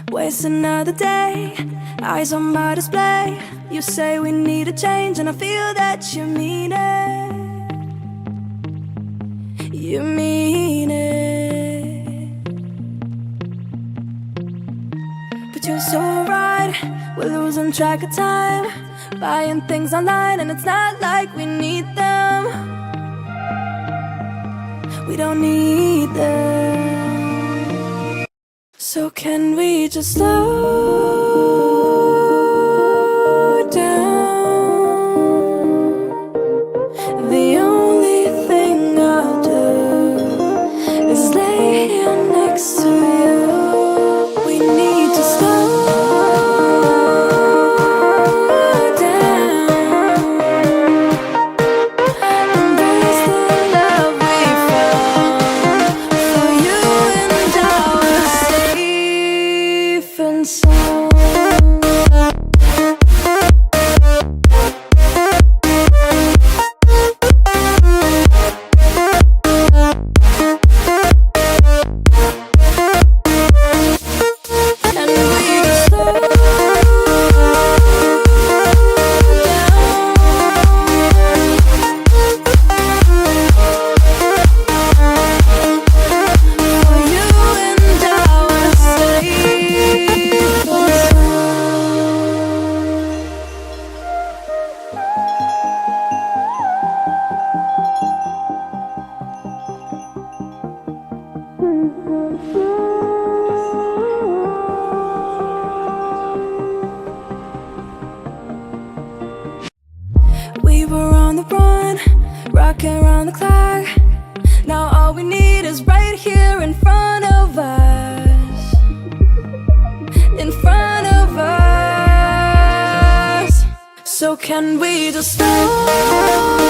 Waste another day, eyes on my display. You say we need a change, and I feel that you mean it. You mean it. But you're so right, we're losing track of time, buying things online, and it's not like we need them. We don't need them. So can we just slow down? The only thing I'll do is lay here next to you. We need to slow down. Embrace the love we found. For you and I were safe and sound. We were on the run, rocking around the clock. Now all we need is right here in front of us. In front of us. So can we just slow